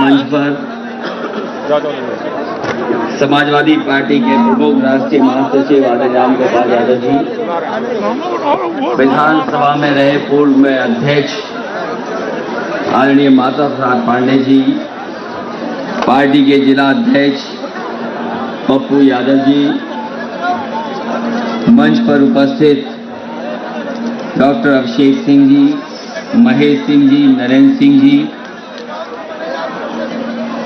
मंच पर समाजवादी पार्टी के प्रमुख राष्ट्रीय महासचिव आदरणीय रामगोपाल यादव जी, विधानसभा में रहे पूर्व में अध्यक्ष आदरणीय माता प्रसाद पांडे जी, पार्टी के जिला अध्यक्ष पप्पू यादव जी, मंच पर उपस्थित डॉक्टर अभिषेक सिंह जी, महेश सिंह जी, नरेंद्र सिंह जी,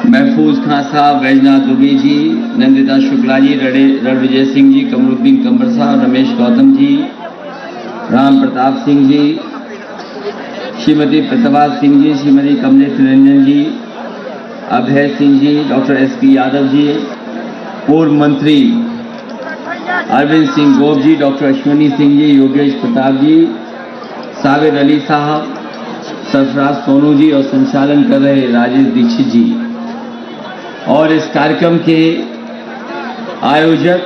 महफूज खान साहब, वैजनाथ दुबे जी, नंदिता शुक्ला जी, रणविजय सिंह जी, कमरुद्दीन कंवर साहब, रमेश गौतम जी, राम प्रताप सिंह जी, श्रीमती प्रतिभा सिंह जी, श्रीमती कमलेश निरंजन जी, अभय सिंह जी, डॉक्टर SP यादव जी, पूर्व मंत्री अरविंद सिंह गोप जी, डॉक्टर अश्विनी सिंह जी, योगेश प्रताप जी, साबिर अली साहब, सरफराज सोनू जी और संचालन कर रहे राजेश दीक्षित जी और इस कार्यक्रम के आयोजक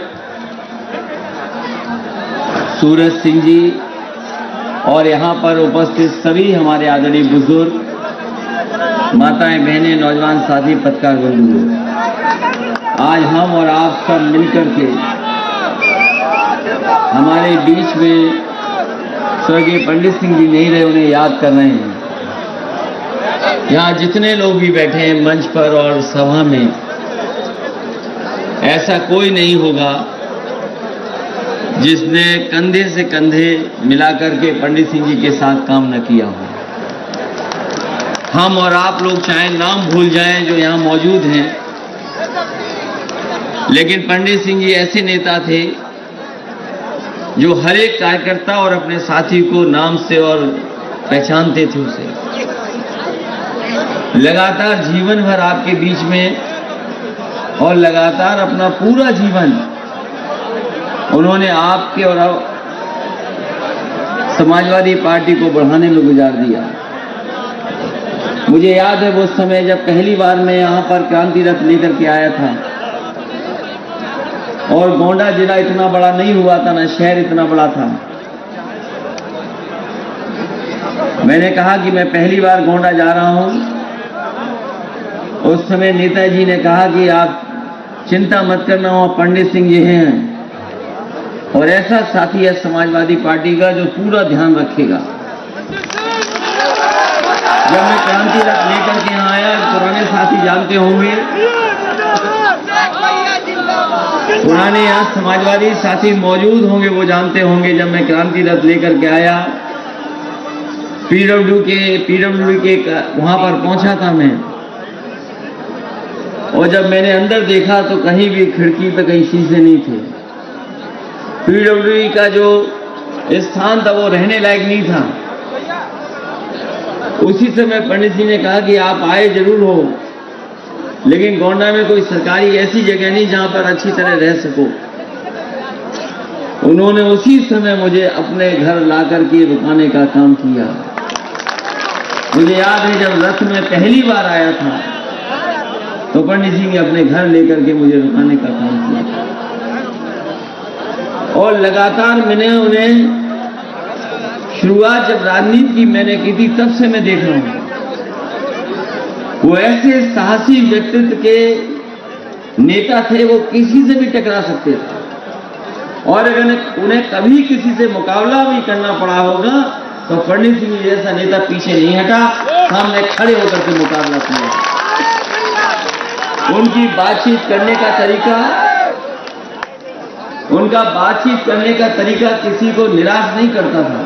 सूरज सिंह जी और यहाँ पर उपस्थित सभी हमारे आदरणीय बुजुर्ग, माताएं, बहनें, नौजवान साथी, पत्रकार बंधु, आज हम और आप सब मिलकर के हमारे बीच में स्वर्गीय पंडित सिंह जी नहीं रहे, उन्हें याद कर रहे हैं। यहाँ जितने लोग भी बैठे हैं मंच पर और सभा में, ऐसा कोई नहीं होगा जिसने कंधे से कंधे मिलाकर के पंडित सिंह जी के साथ काम न किया हो। हम और आप लोग चाहे नाम भूल जाएं जो यहाँ मौजूद हैं, लेकिन पंडित सिंह जी ऐसे नेता थे जो हर एक कार्यकर्ता और अपने साथी को नाम से और पहचानते थे उसे। लगातार जीवन भर आपके बीच में और लगातार अपना पूरा जीवन उन्होंने आपके और समाजवादी पार्टी को बढ़ाने में गुजार दिया। मुझे याद है वो समय जब पहली बार मैं यहाँ पर क्रांति रथ लेकर के आया था और गोंडा जिला इतना बड़ा नहीं हुआ था, ना शहर इतना बड़ा था। मैंने कहा कि मैं पहली बार गोंडा जा रहा हूं। उस समय नेताजी ने कहा कि आप चिंता मत करना, वहां पंडित सिंह जी हैं और ऐसा साथी है समाजवादी पार्टी का जो पूरा ध्यान रखेगा। जब मैं क्रांति रथ लेकर के यहाँ आया, पुराने साथी जानते होंगे, पुराने यहाँ समाजवादी साथी मौजूद होंगे, वो जानते होंगे। जब मैं क्रांति रथ लेकर के आया, पीडब्ल्यू के वहां पर पहुंचा था मैं, और जब मैंने अंदर देखा तो कहीं भी खिड़की पे कहीं शीशे नहीं थे। पीडब्ल्यू का जो स्थान था वो रहने लायक नहीं था। उसी समय पंडित जी ने कहा कि आप आए जरूर हो, लेकिन गोंडा में कोई सरकारी ऐसी जगह नहीं जहां पर अच्छी तरह रह सको। उन्होंने उसी समय मुझे अपने घर लाकर के रुकाने का काम किया। मुझे याद है जब रथ में पहली बार आया था तो पंडित जी ने अपने घर लेकर के मुझे रुकाने का काम किया और लगातार मैंने उन्हें, शुरुआत जब राजनीति की मैंने की थी तब से मैं देख रहा हूं। वो ऐसे साहसी व्यक्तित्व के नेता थे, वो किसी से भी टकरा सकते थे और अगर उन्हें कभी किसी से मुकाबला भी करना पड़ा होगा तो पंडित सिंह जैसा नेता पीछे नहीं हटा, सामने खड़े होकर के मुकाबला किया। उनकी बातचीत करने का तरीका, उनका बातचीत करने का तरीका किसी को निराश नहीं करता था,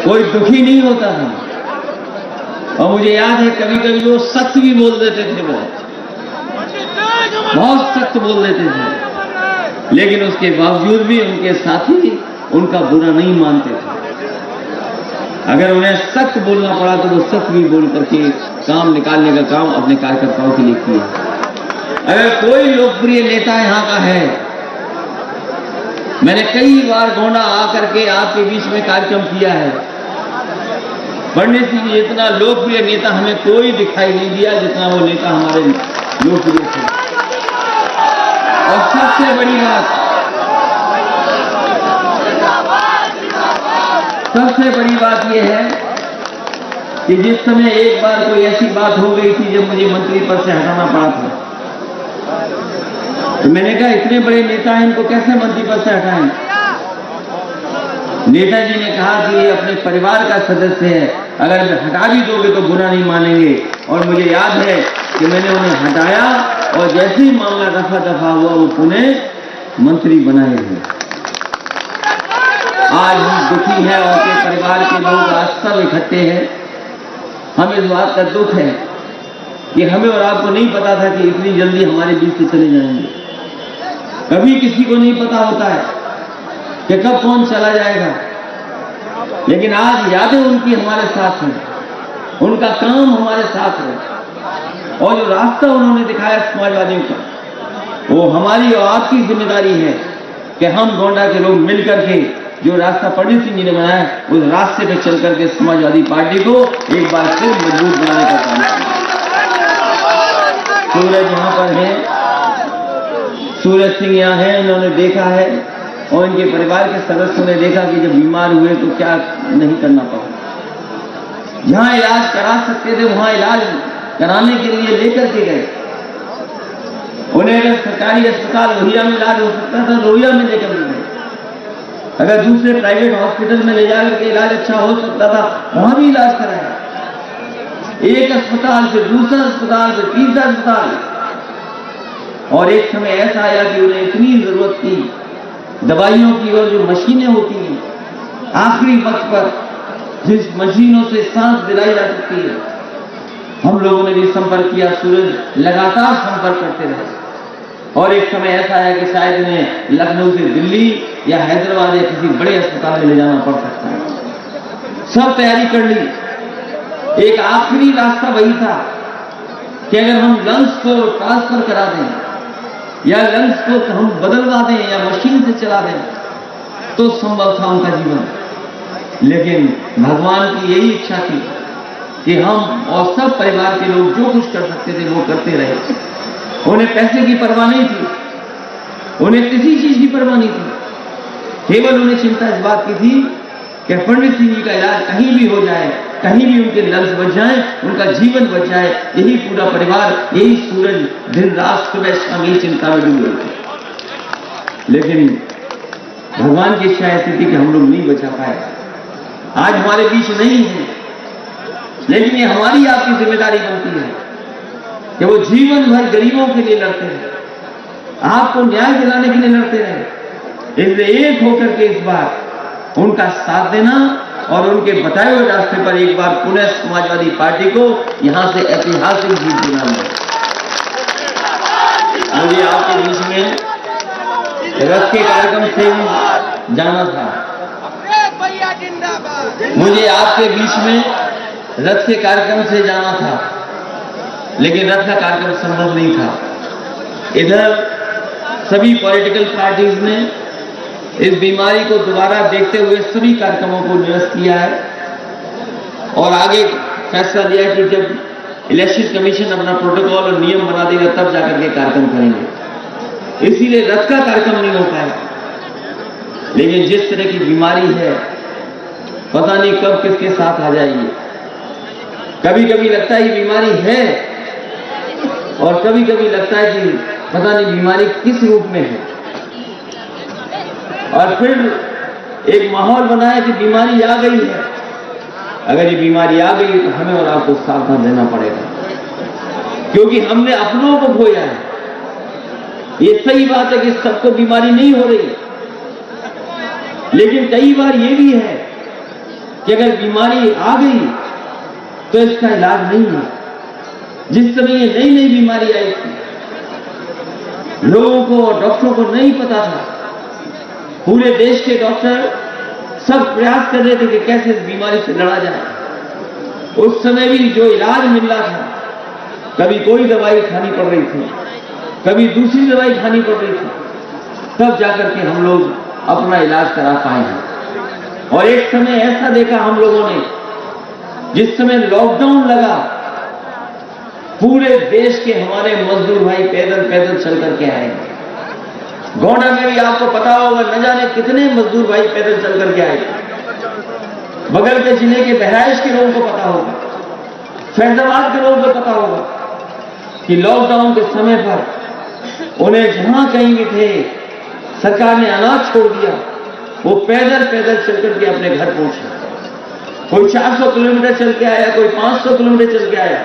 कोई दुखी नहीं होता था। और मुझे याद है कभी कभी वो सख्त भी बोल देते थे, बहुत सख्त बोल देते थे, लेकिन उसके बावजूद भी उनके साथी उनका बुरा नहीं मानते थे। अगर उन्हें सख्त बोलना पड़ा तो वो सख्त भी बोल करके काम निकालने का काम अपने कार्यकर्ताओं के लिए किया। अगर कोई लोकप्रिय नेता यहाँ का है, मैंने कई बार गोंडा आकर के आपके बीच में कार्यक्रम किया है, पंडित सिंह इतना लोकप्रिय नेता हमें कोई दिखाई नहीं दिया जितना वो नेता हमारे लोकप्रिय थे। और सबसे बड़ी बात, सबसे बड़ी बात यह है कि जिस समय एक बार कोई ऐसी बात हो गई थी जब मुझे मंत्री पद से हटाना पड़ा था, तो मैंने कहा इतने बड़े नेता हैं, इनको कैसे मंत्री पद से हटाएं? नेताजी ने कहा कि ये अपने परिवार का सदस्य है, अगर हटा भी दोगे तो बुरा नहीं मानेंगे। और मुझे याद है कि मैंने उन्हें हटाया और जैसे ही मामला दफा दफा हुआ वो पुनः मंत्री बनाए हैं। आज हम दुखी हैं और उनके परिवार के लोग आज सब इकट्ठे हैं। हमें इस बात का दुख है कि हमें और आपको नहीं पता था कि इतनी जल्दी हमारे बीच से चले जाएंगे। कभी किसी को नहीं पता होता है कि कब कौन चला जाएगा, लेकिन आज यादें उनकी हमारे साथ हैं, उनका काम हमारे साथ है, और जो रास्ता उन्होंने दिखाया समाजवादियों का, वो हमारी और आपकी जिम्मेदारी है कि हम गोंडा के लोग मिलकर के जो रास्ता पंडित सिंह जी ने बनाया उस रास्ते पे चल करके समाजवादी पार्टी को एक बार फिर मजबूत बनाने का काम करें। सूरज यहाँ पर है, सूरज सिंह यहाँ है, इन्होंने देखा है और इनके परिवार के सदस्यों ने देखा कि जब बीमार हुए तो क्या नहीं करना पड़ा। जहां इलाज करा सकते थे वहां इलाज कराने के लिए लेकर के गए। उन्हें अगर सरकारी अस्पताल लोहिया में इलाज हो सकता था, लोहिया में लेकर गए। अगर दूसरे प्राइवेट हॉस्पिटल में ले जाकर के इलाज अच्छा हो सकता था, वहां भी इलाज कराया। एक अस्पताल से दूसरा अस्पताल से तीसरा अस्पताल, और एक समय ऐसा आया कि उन्हें इतनी जरूरत थी दवाइयों की और जो मशीनें होती हैं आखिरी वक्त पर जिस मशीनों से सांस दिलाई जा सकती है, हम लोगों ने भी संपर्क किया। सूरज लगातार संपर्क करते रहे और एक समय ऐसा आया कि शायद उन्हें लखनऊ से दिल्ली या हैदराबाद या किसी बड़े अस्पताल में ले जाना पड़ सकता है। सब तैयारी कर ली। एक आखिरी रास्ता वही था कि अगर हम लंग्स को ट्रांसफर करा दें या लंग्स को हम बदलवा दें या मशीन से चला दें तो संभव था उनका जीवन। लेकिन भगवान की यही इच्छा थी कि हम और सब परिवार के लोग जो कुछ कर सकते थे वो करते रहे। उन्हें पैसे की परवाह नहीं थी, उन्हें किसी चीज की परवाह नहीं थी। केवल उन्हें चिंता इस बात की थी कि पंडित सिंह जी का इलाज कहीं भी हो जाए, कहीं भी उनके लंग्स बच जाए, उनका जीवन बच जाए। यही पूरा परिवार, यही सूरज दिन रात सुबह शाम यही चिंता में डूबे थे। लेकिन भगवान की इच्छा ऐसी थी कि हम लोग नहीं बचा पाए। आज हमारे बीच नहीं है, लेकिन ये हमारी आपकी जिम्मेदारी बनती है कि वो जीवन भर गरीबों के लिए लड़ते रहे, आपको न्याय दिलाने के लिए लड़ते रहे। इसलिए एक होकर के इस बार उनका साथ देना और उनके बताए हुए रास्ते पर एक बार पुनः समाजवादी पार्टी को यहां से ऐतिहासिक जीत दिलाना है। मुझे आपके बीच में रथ के कार्यक्रम से जाना था, मुझे आपके बीच में रथ के कार्यक्रम से जाना था, लेकिन रथ का कार्यक्रम संभव नहीं था। इधर सभी पॉलिटिकल पार्टीज ने इस बीमारी को दोबारा देखते हुए सभी कार्यक्रमों को निरस्त किया है और आगे फैसला लिया कि जब इलेक्शन कमीशन अपना प्रोटोकॉल और नियम बना देगा तब जाकर के कार्यक्रम करेंगे। इसीलिए रथ का कार्यक्रम नहीं हो पाया। लेकिन जिस तरह की बीमारी है, पता नहीं कब किसके साथ आ जाएगी। कभी कभी लगता है ये बीमारी है और कभी कभी लगता है कि पता नहीं बीमारी किस रूप में है। और फिर एक माहौल बना है कि बीमारी आ गई है। अगर ये बीमारी आ गई तो हमें और आपको सावधान रहना पड़ेगा, क्योंकि हमने अपनों को खोया है। ये सही बात है कि सबको बीमारी नहीं हो रही, लेकिन कई बार ये भी है कि अगर बीमारी आ गई तो इसका इलाज नहीं है। जिस समय ये नई नई बीमारी आई थी, लोगों को और डॉक्टरों को नहीं पता था। पूरे देश के डॉक्टर सब प्रयास कर रहे थे कि कैसे इस बीमारी से लड़ा जाए। उस समय भी जो इलाज मिल रहा था, कभी कोई दवाई खानी पड़ रही थी, कभी दूसरी दवाई खानी पड़ रही थी, तब जाकर के हम लोग अपना इलाज करा पाए हैं। और एक समय ऐसा देखा हम लोगों ने, जिस समय लॉकडाउन लगा, पूरे देश के हमारे मजदूर भाई पैदल पैदल चल करके आए। गोंडा में भी आपको पता होगा, न जाने कितने मजदूर भाई पैदल चल करके आए। बगल के जिले के बहराइच के लोगों को पता होगा फैजाबाद के लोगों को पता होगा कि लॉकडाउन के समय पर उन्हें जहां कहीं भी थे, सरकार ने अनाज छोड़ दिया, वो पैदल पैदल चल करके अपने घर पहुंचे। कोई 400 किलोमीटर चल के आया, कोई 500 किलोमीटर चल के आया,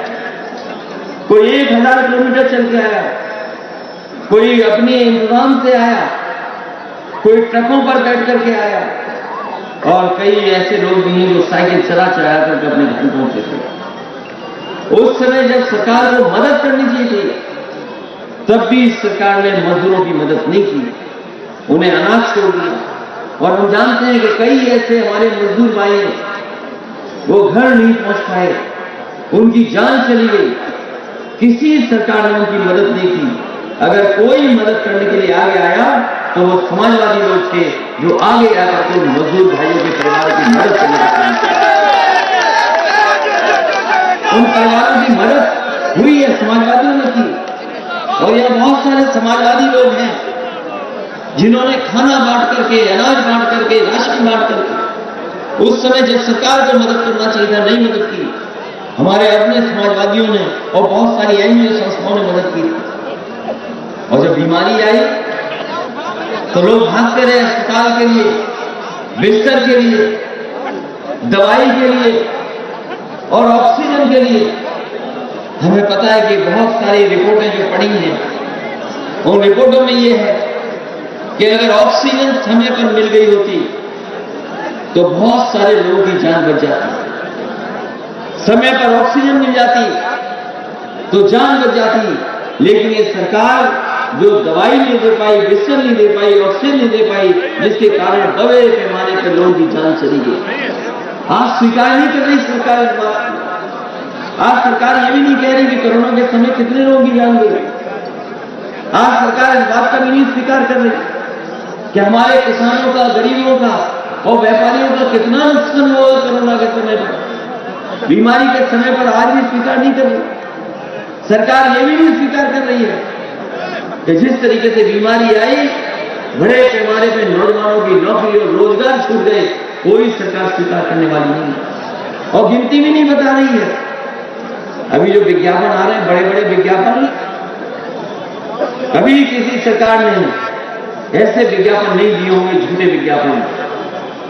कोई 1000 किलोमीटर चल के आया, कोई अपने इंतजाम से आया, कोई ट्रकों पर बैठ करके आया, और कई ऐसे लोग भी हैं जो साइकिल चला चला करके अपने घर पहुंचे थे। उस समय जब सरकार को मदद करनी चाहिए थी, तब भी सरकार ने मजदूरों की मदद नहीं की, उन्हें अनाज छोड़ दिया। और हम जानते हैं कि कई ऐसे हमारे मजदूर भाई हैं, वो घर नहीं पहुंच पाए, उनकी जान चली गई, किसी सरकार ने उनकी मदद नहीं की। अगर कोई मदद करने के लिए आगे आया तो वो समाजवादी लोग थे, जो आगे आकर के मजदूर भाइयों के परिवार की मदद करने का काम किया। उन परिवारों की मदद हुई है, समाजवादियों ने की। और यह बहुत सारे समाजवादी लोग हैं जिन्होंने खाना बांट करके, अनाज बांट करके, राशन बांट करके, उस समय जब सरकार को मदद करना चाहिए था, नहीं मदद की। हमारे अपने समाजवादियों ने और बहुत सारी एनजीओ संस्थाओं ने मदद की। और जब बीमारी आई तो लोग भागते रहे अस्पताल के लिए, बिस्तर के लिए, दवाई के लिए और ऑक्सीजन के लिए। हमें पता है कि बहुत सारी रिपोर्टें जो पड़ी हैं, उन रिपोर्टों में यह है कि अगर ऑक्सीजन समय पर मिल गई होती तो बहुत सारे लोगों की जान बच जाती। समय पर ऑक्सीजन मिल जाती तो जान बच जाती। लेकिन ये सरकार जो दवाई नहीं दे पाई, बिस्तर नहीं दे पाई, ऑक्सीजन नहीं दे पाई, जिसके कारण बड़े पैमाने पर लोगों की जान चली गई। आज स्वीकार नहीं कर रही सरकार इस बात को। आज सरकार ये भी नहीं कह रही कि कोरोना के समय कितने लोगों की जान गई। आज सरकार इस बात का भी नहीं स्वीकार कर रही कि हमारे किसानों का, गरीबों का और व्यापारियों का कितना नुकसान हुआ कोरोना के समय पर, बीमारी के समय पर। आज भी स्वीकार नहीं कर रही सरकार। ये भी नहीं स्वीकार कर रही है कि जिस तरीके से बीमारी आई, बड़े पैमाने पर नौजवानों की नौकरी और रोजगार छूट गए, कोई सरकार स्वीकार करने वाली नहीं है और गिनती भी नहीं बता रही है। अभी जो विज्ञापन आ रहे हैं, बड़े बड़े विज्ञापन, कभी किसी सरकार ने ऐसे विज्ञापन नहीं दिए होंगे, झूठे विज्ञापन,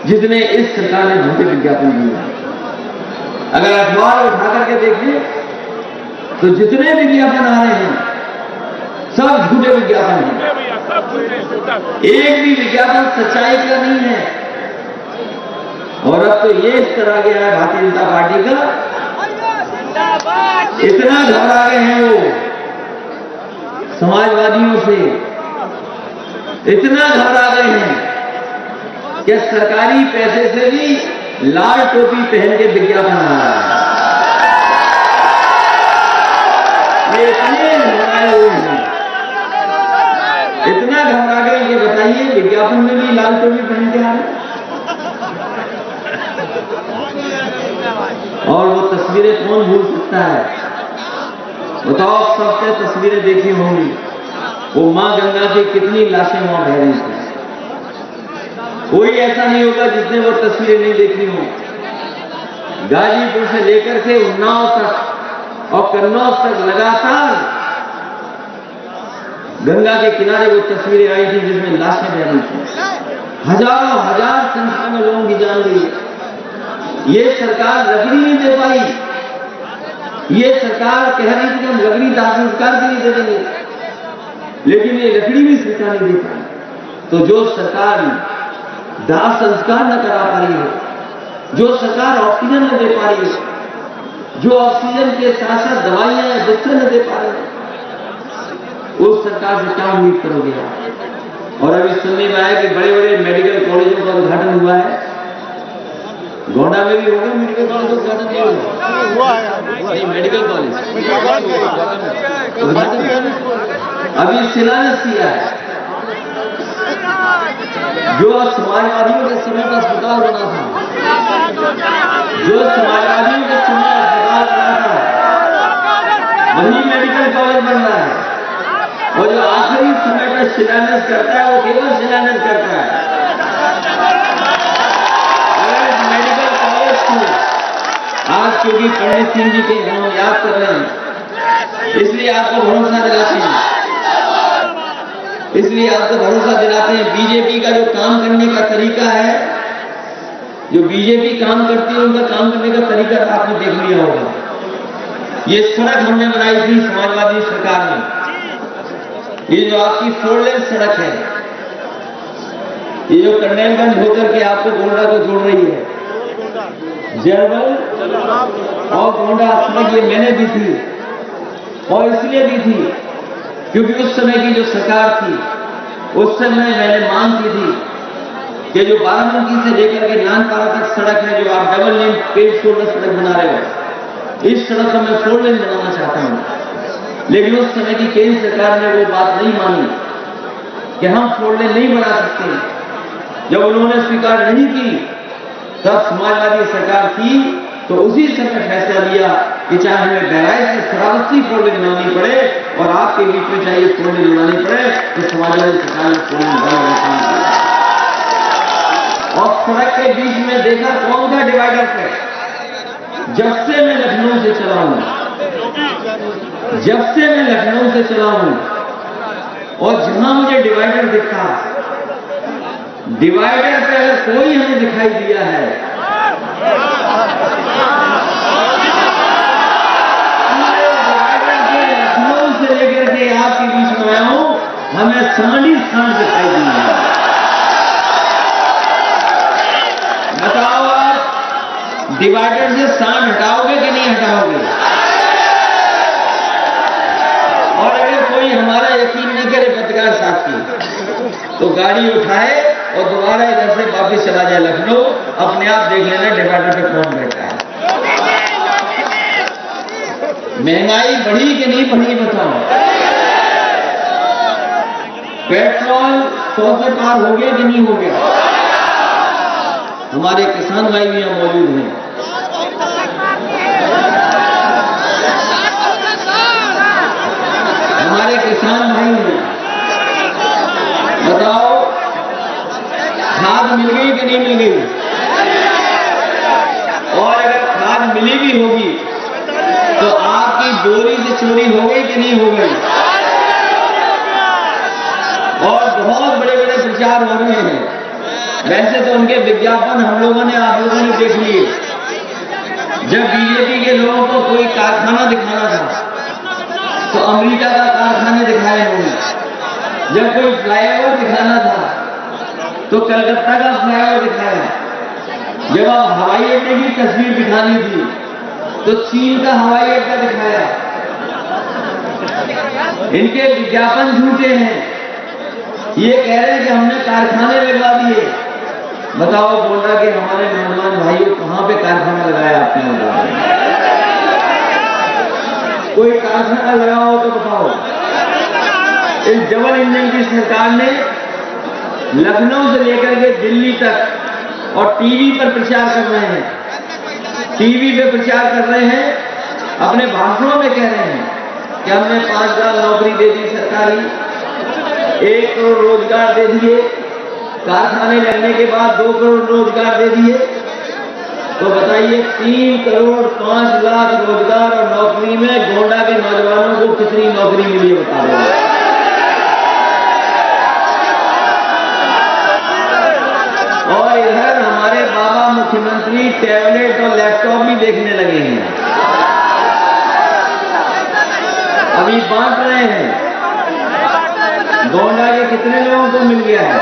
जितने इस सरकार ने झूठे विज्ञापन दिए। अगर अखबार उठा करके देखें तो जितने विज्ञापन आ रहे हैं सब झूठे विज्ञापन हैं। एक भी विज्ञापन सच्चाई का नहीं है। और अब तो ये इस तरह गया है भारतीय जनता पार्टी का, इतना घबरा गए हैं वो समाजवादियों से, इतना घबरा गए हैं कि सरकारी पैसे से भी लाल टोपी पहन के विज्ञापन आ रहा है। ये इतने घबराए हुए हैं, इतना घबरा गए कि बताइए विज्ञापन में भी लाल टोपी पहन के आ रहे हैं। और वो तस्वीरें कौन भूल सकता है? बताओ, सबसे तस्वीरें देखी होंगी, वो मां गंगा की कितनी लाशें वहां बह रही थी। कोई ऐसा नहीं होगा जिसने वो तस्वीरें नहीं देखी हो। गाजीपुर से लेकर के उन्नाव तक और कन्नौज तक लगातार गंगा के किनारे वो तस्वीरें आई थी जिसमें लाशें बह रही थी। हजारों हजार संख्या में लोगों की जान गई। ये सरकार लकड़ी नहीं दे पाई। ये सरकार कह रही थी कि हम लकड़ी दाह संस्कार के लिए दे देंगे, लेकिन ये लकड़ी भी सरकार नहीं दे पाई। तो जो सरकार दाह संस्कार न करा पा रही है, जो सरकार ऑक्सीजन न दे पा रही है, जो ऑक्सीजन के साथ साथ दवाइयां या बिस्तर न दे पा रही है, उस सरकार से क्या उम्मीद करोगे आप? और अभी सुनने में आया कि बड़े बड़े मेडिकल कॉलेजों का उद्घाटन हुआ है। गोंडा में भी होगा मेडिकल कॉलेज का उद्घाटन हुआ है। मेडिकल कॉलेज अभी शिलान्यास किया है। जो समाजवादियों के समय का अस्पताल बना था, जो समाजवादियों के समय अस्पताल बना था, वही मेडिकल कॉलेज बन रहा है। और जो आखिरी समय पर शिलान्यास करता है, वो केवल शिलान्यास करता है। आज क्योंकि पंडित सिंह जी के याद कर रहे हैं, इसलिए आपको भरोसा दिलाते हैं, बीजेपी का जो काम करने का तरीका है, जो बीजेपी काम करती है उनका काम करने का तरीका आपने देख लिया होगा। ये सड़क हमने बनाई थी समाजवादी सरकार ने, ये जो आपकी 4 लेन सड़क है, ये जो कन्नैलगंज होकर के आपको गोंडा को जोड़ रही है, जयवल और गोंडा सड़क, ये मैंने दी थी, और इसलिए दी थी क्योंकि उस समय की जो सरकार थी, उस समय मैंने मांग की थी कि जो बाराबंकी से लेकर के नानपाड़ा तक सड़क है, जो आप डबल लेन पेज शोल्डर सड़क बना रहे हो, इस सड़क को मैं 4 लेन बनाना चाहता हूं। लेकिन उस समय की केंद्र सरकार ने वो बात नहीं मानी कि हम 4 लेन नहीं बना सकते। जब उन्होंने स्वीकार नहीं की, तब समाजवादी सरकार थी तो उसी समय फैसला लिया कि चाहे हमें बहराइच से श्रावस्ती 4 लेन बनानी पड़े और आपके बीच में चाहिए 4 लेन बनानी पड़े, तो समाजवादी सरकार ने 4 लेन बनाना। और सड़क के बीच में देखा कौन सा डिवाइडर है। जब से मैं लखनऊ से चला हूं, और जहां मुझे डिवाइडर दिखा, डिवाइडर पे अगर कोई हमें दिखाई दिया है, लखनऊ से लेकर के आपके बीच में आया हूं, हमें सांड दिखाई दी है। बताओ आप डिवाइडर से सांड हटाओगे कि नहीं हटाओगे? और अगर कोई हमारा यकीन न करे पत्रकार साथी, तो गाड़ी उठाए और दोबारा इधर से वापस चला जाए लखनऊ, अपने आप देख लेना डिवाइडर पे कौन बैठा है। महंगाई बढ़ी कि नहीं बढ़ी बताओ? पेट्रोल 100 से पार हो गया कि नहीं हो गया? हमारे किसान भाई भी यहां मौजूद हैं। हमारे किसान भाई हैं, बताओ खाद मिल गई कि नहीं मिल गई? और अगर खाद मिली भी होगी तो आपकी बोरी से चोरी हो गई कि नहीं हो गई? और बहुत बड़े बड़े प्रचार हो रहे हैं। वैसे तो उनके विज्ञापन हम लोगों ने, आप लोगों ने देख लिए। जब बीजेपी के लोगों को कोई कारखाना दिखाना था तो अमेरिका का कारखाने दिखाए उन्होंने। जब कोई फ्लाईओवर दिखाना था तो कलकत्ता का फ्लाईओवर दिखाया। जब आप हवाई अड्डे की तस्वीर दिखानी थी तो चीन का हवाई अड्डा दिखाया। इनके विज्ञापन झूठे हैं। ये कह रहे हैं कि हमने कारखाने लगवा दिए। बताओ गोंडा के हमारे नौजवान भाइयों, कहां पे कारखाना लगाया आपने? कोई कारखाना लगाओ तो बताओ। इस डबल इंजन की सरकार ने लखनऊ से लेकर के दिल्ली तक और टीवी पर प्रचार कर रहे हैं, अपने भाषणों में कह रहे हैं कि हमने 5,000 नौकरी दे दी सरकारी, 1 करोड़ रोजगार दे दिए, कारखाने लगने के बाद 2 करोड़ रोजगार दे दिए। तो बताइए 3 करोड़ 5 लाख रोजगार और नौकरी में गोंडा के नौजवानों को कितनी नौकरी मिली है बता रहे हैं? और इधर हमारे बाबा मुख्यमंत्री टैबलेट और लैपटॉप भी देखने लगे हैं, अभी बांट रहे हैं। गोंडा के कितने लोगों को मिल गया है?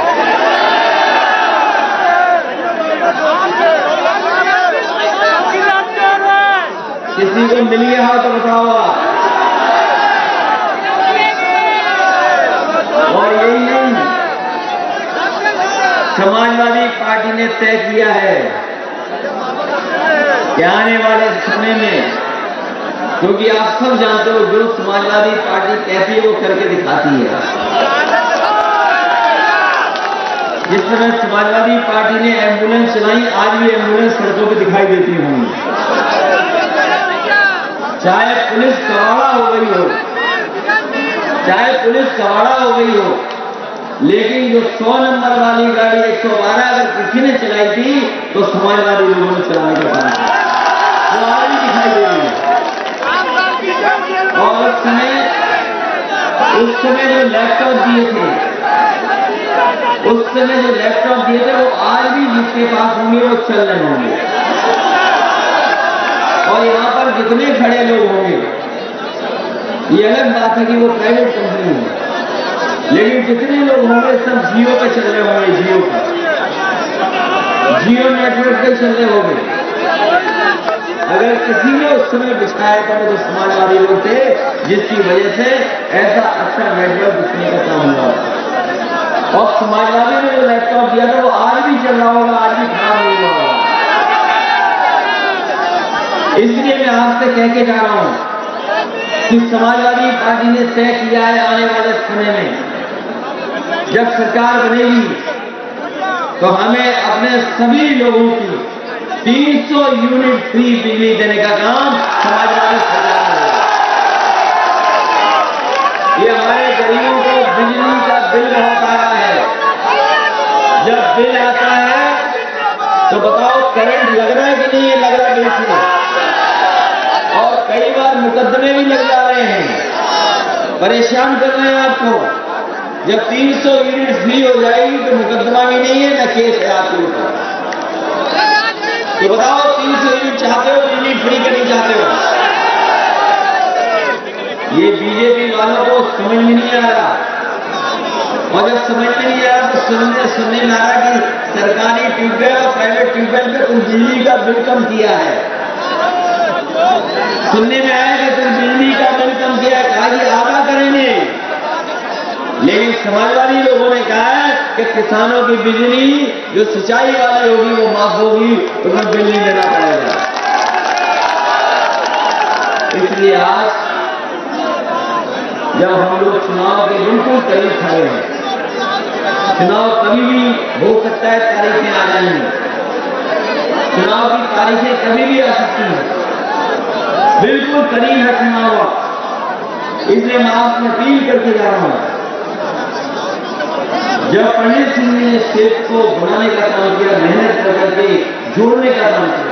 किसी को मिल गया हो तो बताओ आप। और यही नहीं, समाजवादी पार्टी ने तय किया है कि आने वाले समय में, क्योंकि आप सब जानते हो जो समाजवादी पार्टी कहती है वो करके दिखाती है। जिस तरह समाजवादी पार्टी ने एम्बुलेंस चलाई, आज भी एम्बुलेंस सड़कों पर दिखाई देती होंगी। चाहे पुलिस कवाड़ा हो गई हो, लेकिन जो 100 नंबर वाली गाड़ी 112 अगर किसी ने चलाई थी तो समाजवादी लोगों ने चलाने का काम किया, वो आज भी दिखाई दे रही है। उस समय जो लैपटॉप दिए थे, वो आज भी जिसके पास होंगे वो चल रहे होंगे। और यहाँ पर जितने खड़े लोग होंगे, ये अलग बात है कि वो प्राइवेट कंपनी है, लेकिन जितने लोग होंगे सब जियो पे चल रहे होंगे, जियो नेटवर्क पे चल रहे होंगे। अगर किसी ने उस समय बिछाया था तो समाजवादी लोग थे, जिसकी वजह से ऐसा अच्छा नेटवर्क बिछने का काम हुआ। और समाजवादी ने जो लैपटॉप दिया था वो आज भी चल रहा होगा, आज भी खराब नहीं हुआ होगा। इसलिए मैं आपसे कह के जा रहा हूं कि समाजवादी पार्टी ने तय किया है आने वाले समय में जब सरकार बनेगी तो हमें अपने सभी लोगों की 300 यूनिट फ्री बिजली देने का काम समाजवादी सरकार करेगी। ये हमारे गरीबों को बिजली का बिल बहुत आ रहा है। जब बिल आता है तो बताओ करंट लग रहा है कि नहीं है, लग रहा है बिल से। और कई बार मुकदमे भी लग जा रहे हैं, परेशान कर रहे हैं आपको। जब 300 यूनिट फ्री हो जाएगी तो मुकदमा भी नहीं है, न केस है आपके ऊपर। तो बताओ 300 यूनिट चाहते हो, यूनिट फ्री के नहीं चाहते हो? ये बीजेपी वालों को समझ में नहीं आ रहा। और जब समझ में नहीं आ रहा तो सुनने में आ रहा कि सरकारी ट्यूबवेल और प्राइवेट ट्यूबवेल पे तुम बिजली का बिल कम किया है। सुनने में आया कि तुम बिजली का बिल कम किया है, कहा कि आधा करेंगे। लेकिन समाजवादी लोगों ने कहा है कि किसानों की बिजली जो सिंचाई वाली होगी वो माफ होगी, तुम्हें बिल नहीं देना पड़ेगा। इसलिए आज जब हम लोग चुनाव के बिल्कुल करीब खड़े हैं, चुनाव कभी भी हो सकता है, तारीखें आ जाएंगी, चुनाव की तारीखें कभी भी आ सकती हैं, बिल्कुल करीब है चुनाव। इसलिए मैं आपसे अपील करके जा रहा हूं, जब पंडित सिंह ने स्टेट को बनाने का काम किया, मेहनत करके जोड़ने का काम किया,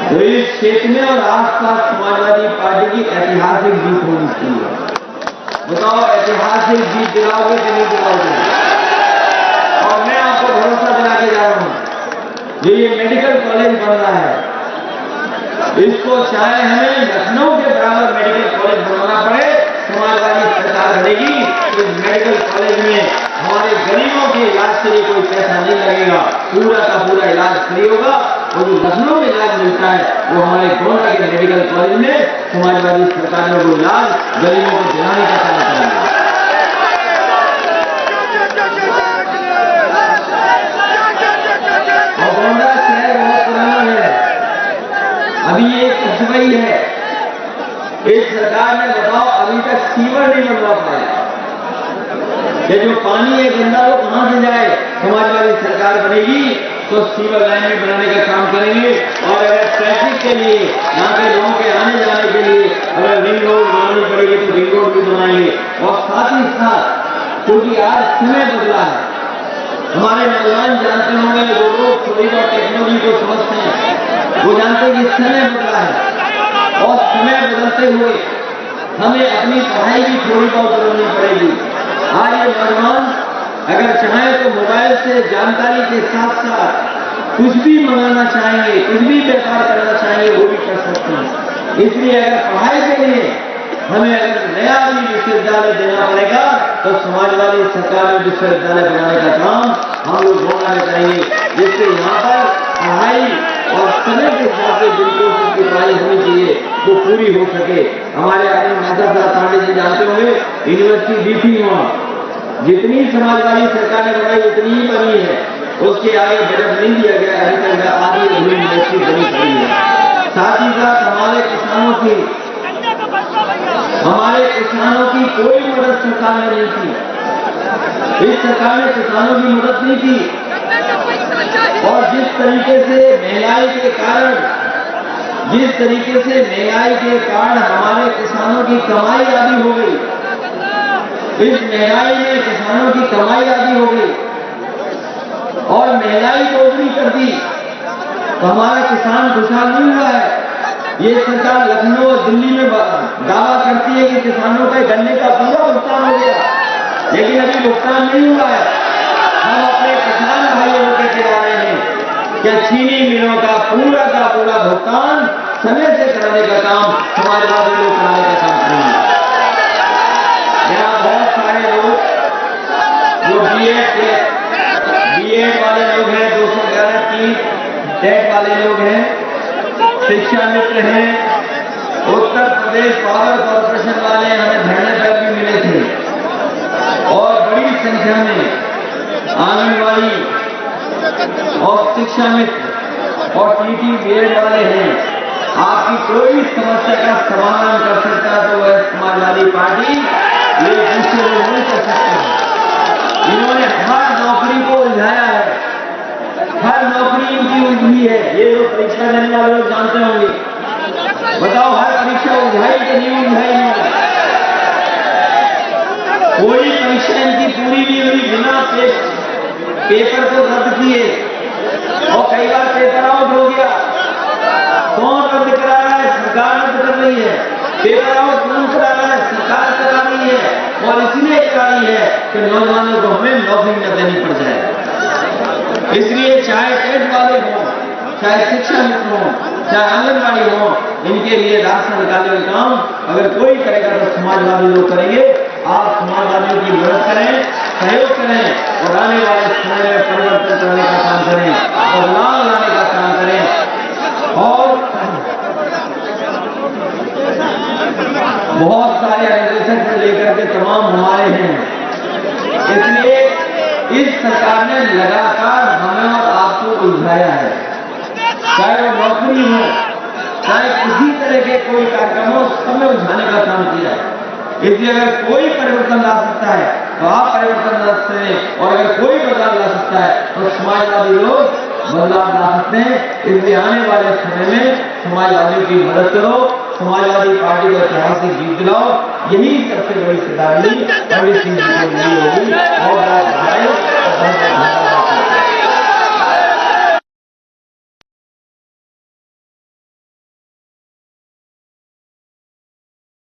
तो इस क्षेत्र में और आसपास समाजवादी पार्टी की ऐतिहासिक जीत होनी चाहिए। बताओ ऐतिहासिक जीत दिलाओगे कि नहीं दिलाओगे? और मैं आपको भरोसा दिला के जा रहा हूं, जो ये मेडिकल कॉलेज बन रहा है, इसको चाहे हमें लखनऊ के बराबर मेडिकल कॉलेज बनाना पड़े, समाजवादी सरकार बनेगी तो मेडिकल कॉलेज में हमारे गरीबों के इलाज के लिए कोई पैसा नहीं लगेगा, पूरा का पूरा इलाज फ्री होगा। और जो लखनऊ में इलाज मिलता है वो हमारे गोंडा के मेडिकल कॉलेज में समाजवादी सरकार में वो इलाज गरीबों को दिलाने का काम करेंगे। और गोंडा शहर बहुत पुराना है, अभी ये कुछ है। इस सरकार ने बताओ अभी तक सीवर नहीं बनवा पाया। ये जो पानी है गंदा वो कहां से जाए? समाजवादी सरकार बनेगी तो सीवर लाइन में बनाने का काम करेंगे। और अगर ट्रैफिक के लिए, यहाँ के लोगों के आने जाने के लिए अगर रिंग रोड बनानी पड़ेगी तो रिंग रोड भी बनाएंगे। और साथ ही साथ क्योंकि आज समय बदला है, हमारे नौजवान जानते होंगे, जो लोग थोड़ी बहुत टेक्नोलॉजी को समझते हैं वो जानते हैं कि समय बदला है। और समय बदलते हुए हमें अपनी पढ़ाई भी थोड़ी बहुत बदलनी पड़ेगी। आज ये नौजवान अगर चाहें तो मोबाइल से जानकारी के साथ साथ कुछ भी मंगाना चाहेंगे, कुछ भी व्यापार करना चाहेंगे, वो भी कर सकते हैं। इसलिए अगर पढ़ाई के लिए हमें अगर नया भी विश्वविद्यालय देना पड़ेगा तो समाजवादी सरकार में विश्वविद्यालय बनाने का काम हम लोग होना चाहिए, जिससे यहाँ पर पढ़ाई और समय के हिसाब से बिल्कुल की पढ़ाई होनी चाहिए तो पूरी हो सके। हमारे आगे माधव पांडे जी जानते होंगे, यूनिवर्सिटी दी थी वहां, जितनी समाजवादी सरकार ने बनाई उतनी ही बनी है, उसके आगे बजट नहीं दिया गया, अभी तक आधी अधूरी यूनिवर्सिटी बनी पड़ी है। साथ ही साथ हमारे किसानों की कोई मदद सरकार ने नहीं की। इस सरकार ने किसानों की मदद नहीं की। और जिस तरीके से महंगाई के कारण हमारे किसानों की कमाई आधी हो गई, इस महंगाई में किसानों की कमाई आधी हो गई और महंगाई दोगुनी कर दी, तो हमारा किसान खुशहाल नहीं हुआ है। ये सरकार लखनऊ और दिल्ली में दावा करती है कि किसानों के गन्ने का पूरा भुगतान हो गया, लेकिन अभी भुगतान नहीं हुआ है। हम अपने किसान भाइयों के किनारे हैं कि चीनी मिलों का पूरा भुगतान समय से कराने का काम समाजवादी लोग कराने का काम करेंगे। यहाँ बहुत सारे लोग जो बीएड वाले लोग हैं, 211 की टेट वाले लोग हैं, शिक्षा मित्र हैं, उत्तर प्रदेश पावर कॉर्पोरेशन वाले हमें धरने पर भी मिले थे और बड़ी संख्या में आंगनबाड़ी और शिक्षा मित्र और टीटी बीएड वाले हैं। आपकी कोई समस्या का समाधान कर सकता है तो वह समाजवादी पार्टी, ये दूसरे लोग नहीं कर सकते। इन्होंने हर नौकरी को उलझाया है, हर नौकरी इनकी उलझी है। ये लोग परीक्षा देने वाले लोग जानते होंगे। बताओ, हर परीक्षा उलझाई कि नहीं उलझाई? कोई परीक्षा इनकी पूरी नहीं हुई, बिना पेपर को रद्द किए, और कई बार पेपर आउट हो गया। कौन रद्द करा रहा है? सरकार रद्द कर रही है। पेपर आउट कौन करा रहा है? सरकार करा रही है, और इसलिए करा रही है कि नौजवानों को हमें नौकरी न देनी पड़ जाए। इसलिए चाहे टेट वाले हों, चाहे शिक्षा मित्र हों, चाहे आंगनबाड़ी हो, इनके लिए राशन निकालने का काम अगर कोई करेगा तो समाजवादी लोग करेंगे। आप समाजवादियों की मदद करें, सहयोग करें और आने वाले समय में परिवर्तन करने का काम करें, बदलाव लाने का काम करें। और बहुत सारे एजुकेशन से लेकर के तमाम हमारे हैं, इसलिए इस सरकार ने लगातार हमें और आपको उलझाया है। चाहे वो नौकरी हो, चाहे किसी तरह के कोई कार्यक्रम हो, सब में उलझाने का काम किया है। इसलिए अगर कोई परिवर्तन ला सकता है तो आप परिवर्तन ला सकते हैं, और अगर कोई बदलाव ला सकता है तो समाजवादी लोग बदलाव ला सकते हैं। इसलिए आने वाले समय में समाजवादियों की मदद करो, समाजवादी पार्टी को ऐतिहासिक जीत दिलाओ। यही सबसे बड़ी श्रद्धांजलि पंडित सिंह जी को मिली होगी। और